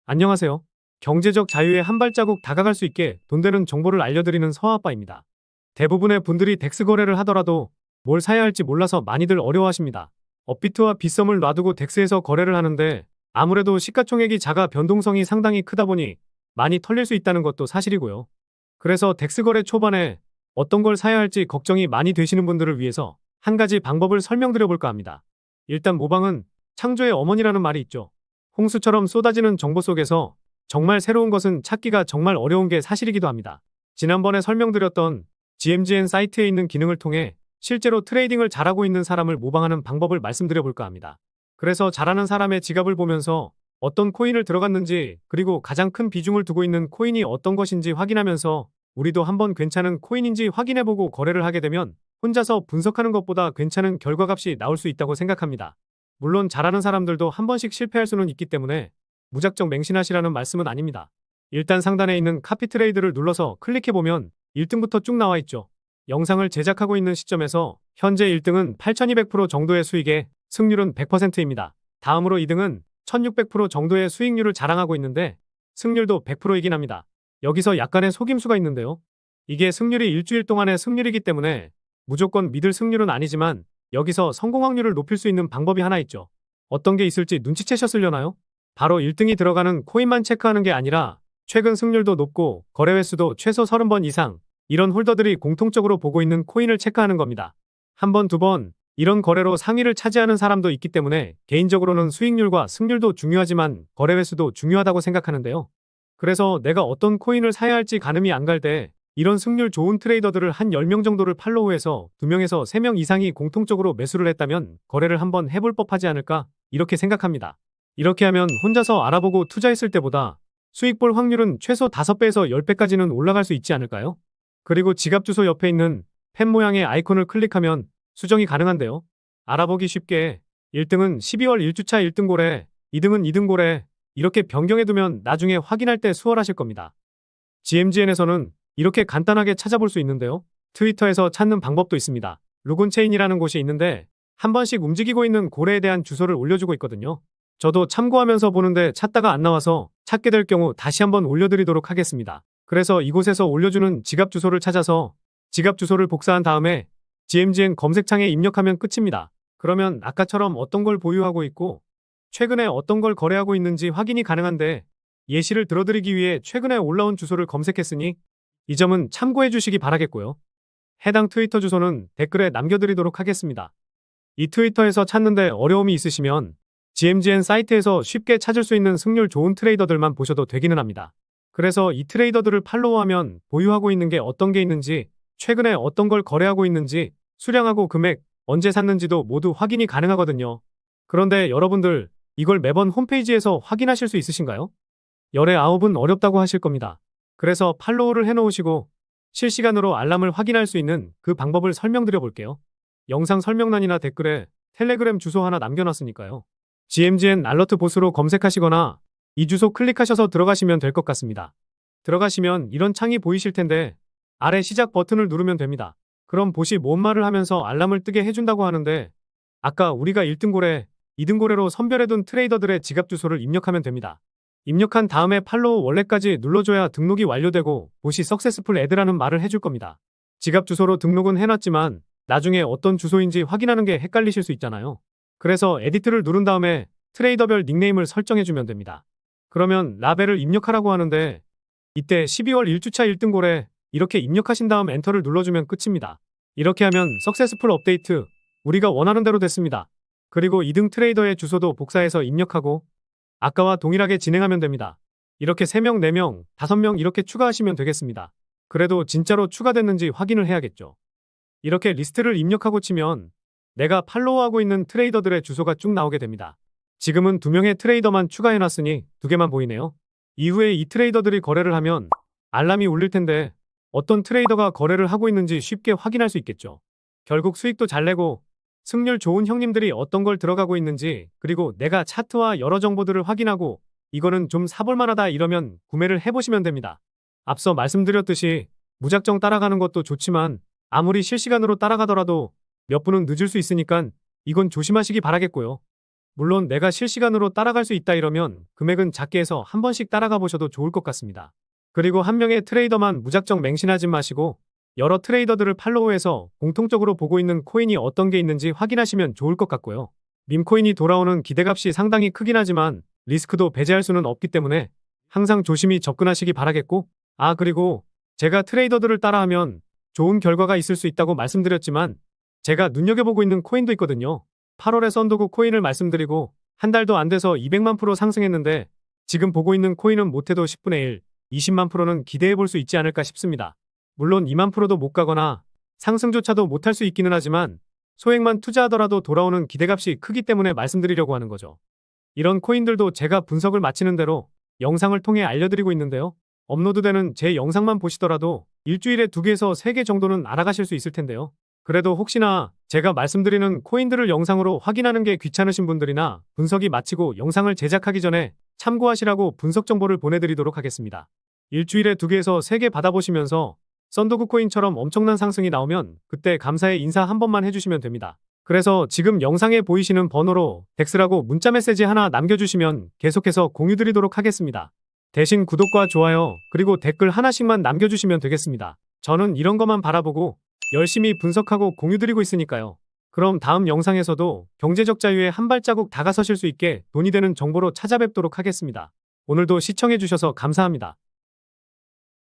안녕하세요. 경제적 자유에 한 발자국 다가갈 수 있게 돈 되는 정보를 알려드리는 서아빠입니다. 대부분의 분들이 덱스 거래를 하더라도 뭘 사야 할지 몰라서 많이들 어려워하십니다. 업비트와 빗썸을 놔두고 덱스에서 거래를 하는데 아무래도 시가총액이 작아 변동성이 상당히 크다 보니 많이 털릴 수 있다는 것도 사실이고요. 그래서 덱스 거래 초반에 어떤 걸 사야 할지 걱정이 많이 되시는 분들을 위해서 한 가지 방법을 설명드려 볼까 합니다. 일단 모방은 창조의 어머니라는 말이 있죠. 홍수처럼 쏟아지는 정보 속에서 정말 새로운 것은 찾기가 정말 어려운 게 사실이기도 합니다. 지난번에 설명드렸던 GMGN 사이트에 있는 기능을 통해 실제로 트레이딩을 잘하고 있는 사람을 모방하는 방법을 말씀드려 볼까 합니다. 그래서 잘하는 사람의 지갑을 보면서 어떤 코인을 들어갔는지 그리고 가장 큰 비중을 두고 있는 코인이 어떤 것인지 확인하면서 우리도 한번 괜찮은 코인인지 확인해보고 거래를 하게 되면 혼자서 분석하는 것보다 괜찮은 결과값이 나올 수 있다고 생각합니다. 물론 잘하는 사람들도 한 번씩 실패할 수는 있기 때문에 무작정 맹신하시라는 말씀은 아닙니다. 일단 상단에 있는 카피 트레이드를 눌러서 클릭해보면 1등부터 쭉 나와 있죠. 영상을 제작하고 있는 시점에서 현재 1등은 8200% 정도의 수익에 승률은 100%입니다. 다음으로 2등은 1600% 정도의 수익률을 자랑하고 있는데 승률도 100%이긴 합니다. 여기서 약간의 속임수가 있는데요. 이게 승률이 일주일 동안의 승률이기 때문에 무조건 믿을 승률은 아니지만 여기서 성공 확률을 높일 수 있는 방법이 하나 있죠. 어떤 게 있을지 눈치채셨으려나요? 바로 1등이 들어가는 코인만 체크하는 게 아니라 최근 승률도 높고 거래 횟수도 최소 30번 이상 이런 홀더들이 공통적으로 보고 있는 코인을 체크하는 겁니다. 한 번, 두 번 이런 거래로 상위를 차지하는 사람도 있기 때문에 개인적으로는 수익률과 승률도 중요하지만 거래 횟수도 중요하다고 생각하는데요. 그래서 내가 어떤 코인을 사야 할지 가늠이 안 갈 때 이런 승률 좋은 트레이더들을 한 10명 정도를 팔로우해서 2명에서 3명 이상이 공통적으로 매수를 했다면 거래를 한번 해볼 법하지 않을까 이렇게 생각합니다. 이렇게 하면 혼자서 알아보고 투자했을 때보다 수익 볼 확률은 최소 5배에서 10배까지는 올라갈 수 있지 않을까요? 그리고 지갑 주소 옆에 있는 펜 모양의 아이콘을 클릭하면 수정이 가능한데요. 알아보기 쉽게 1등은 12월 1주차 1등 고래, 2등은 2등 고래 이렇게 변경해두면 나중에 확인할 때 수월하실 겁니다. GMGN에서는 이렇게 간단하게 찾아볼 수 있는데요. 트위터에서 찾는 방법도 있습니다. 루곤체인이라는 곳이 있는데 한 번씩 움직이고 있는 고래에 대한 주소를 올려주고 있거든요. 저도 참고하면서 보는데 찾다가 안 나와서 찾게 될 경우 다시 한번 올려드리도록 하겠습니다. 그래서 이곳에서 올려주는 지갑 주소를 찾아서 지갑 주소를 복사한 다음에 GMGN 검색창에 입력하면 끝입니다. 그러면 아까처럼 어떤 걸 보유하고 있고 최근에 어떤 걸 거래하고 있는지 확인이 가능한데 예시를 들어드리기 위해 최근에 올라온 주소를 검색했으니 이 점은 참고해 주시기 바라겠고요. 해당 트위터 주소는 댓글에 남겨드리도록 하겠습니다. 이 트위터에서 찾는데 어려움이 있으시면 GMGN 사이트에서 쉽게 찾을 수 있는 승률 좋은 트레이더들만 보셔도 되기는 합니다. 그래서 이 트레이더들을 팔로우하면 보유하고 있는 게 어떤 게 있는지, 최근에 어떤 걸 거래하고 있는지, 수량하고 금액, 언제 샀는지도 모두 확인이 가능하거든요. 그런데 여러분들 이걸 매번 홈페이지에서 확인하실 수 있으신가요? 열의 9은 어렵다고 하실 겁니다. 그래서 팔로우를 해놓으시고 실시간으로 알람을 확인할 수 있는 그 방법을 설명드려 볼게요. 영상 설명란이나 댓글에 텔레그램 주소 하나 남겨놨으니까요. GMGN 알러트 보스로 검색하시거나 이 주소 클릭하셔서 들어가시면 될 것 같습니다. 들어가시면 이런 창이 보이실 텐데 아래 시작 버튼을 누르면 됩니다. 그럼 봇이 뭔 말을 하면서 알람을 뜨게 해준다고 하는데 아까 우리가 1등 고래, 2등 고래로 선별해둔 트레이더들의 지갑 주소를 입력하면 됩니다. 입력한 다음에 팔로우 원래까지 눌러줘야 등록이 완료되고 봇이 석세스풀 애드라는 말을 해줄 겁니다. 지갑 주소로 등록은 해놨지만 나중에 어떤 주소인지 확인하는 게 헷갈리실 수 있잖아요. 그래서 에디트를 누른 다음에 트레이더별 닉네임을 설정해주면 됩니다. 그러면 라벨을 입력하라고 하는데 이때 12월 1주차 1등 고래 이렇게 입력하신 다음 엔터를 눌러주면 끝입니다. 이렇게 하면 석세스풀 업데이트 우리가 원하는 대로 됐습니다. 그리고 2등 트레이더의 주소도 복사해서 입력하고 아까와 동일하게 진행하면 됩니다. 이렇게 3명, 4명, 5명 이렇게 추가하시면 되겠습니다. 그래도 진짜로 추가됐는지 확인을 해야겠죠. 이렇게 리스트를 입력하고 치면 내가 팔로우하고 있는 트레이더들의 주소가 쭉 나오게 됩니다. 지금은 2명의 트레이더만 추가해놨으니 2개만 보이네요. 이후에 이 트레이더들이 거래를 하면 알람이 울릴 텐데 어떤 트레이더가 거래를 하고 있는지 쉽게 확인할 수 있겠죠. 결국 수익도 잘 내고 승률 좋은 형님들이 어떤 걸 들어가고 있는지 그리고 내가 차트와 여러 정보들을 확인하고 이거는 좀 사볼만하다 이러면 구매를 해보시면 됩니다. 앞서 말씀드렸듯이 무작정 따라가는 것도 좋지만 아무리 실시간으로 따라가더라도 몇 분은 늦을 수 있으니까 이건 조심하시기 바라겠고요. 물론 내가 실시간으로 따라갈 수 있다 이러면 금액은 작게 해서 한 번씩 따라가 보셔도 좋을 것 같습니다. 그리고 한 명의 트레이더만 무작정 맹신하지 마시고 여러 트레이더들을 팔로우해서 공통적으로 보고 있는 코인이 어떤 게 있는지 확인하시면 좋을 것 같고요. 밈코인이 돌아오는 기대값이 상당히 크긴 하지만 리스크도 배제할 수는 없기 때문에 항상 조심히 접근하시기 바라겠고, 그리고 제가 트레이더들을 따라하면 좋은 결과가 있을 수 있다고 말씀드렸지만 제가 눈여겨보고 있는 코인도 있거든요. 8월에 썬더국 코인을 말씀드리고 한 달도 안 돼서 200만 프로 상승했는데 지금 보고 있는 코인은 못해도 10분의 1, 20만 프로는 기대해 볼 수 있지 않을까 싶습니다. 물론 2만 프로도 못 가거나 상승조차도 못할 수 있기는 하지만 소액만 투자하더라도 돌아오는 기대값이 크기 때문에 말씀드리려고 하는 거죠. 이런 코인들도 제가 분석을 마치는 대로 영상을 통해 알려드리고 있는데요. 업로드되는 제 영상만 보시더라도 일주일에 2개에서 3개 정도는 알아가실 수 있을 텐데요. 그래도 혹시나 제가 말씀드리는 코인들을 영상으로 확인하는 게 귀찮으신 분들이나 분석이 마치고 영상을 제작하기 전에 참고하시라고 분석 정보를 보내드리도록 하겠습니다. 일주일에 2개에서 3개 받아보시면서 썬더국 코인처럼 엄청난 상승이 나오면 그때 감사의 인사 한 번만 해주시면 됩니다. 그래서 지금 영상에 보이시는 번호로 덱스라고 문자 메시지 하나 남겨주시면 계속해서 공유드리도록 하겠습니다. 대신 구독과 좋아요 그리고 댓글 하나씩만 남겨주시면 되겠습니다. 저는 이런 것만 바라보고 열심히 분석하고 공유드리고 있으니까요. 그럼 다음 영상에서도 경제적 자유에 한 발자국 다가서실 수 있게 돈이 되는 정보로 찾아뵙도록 하겠습니다. 오늘도 시청해주셔서 감사합니다.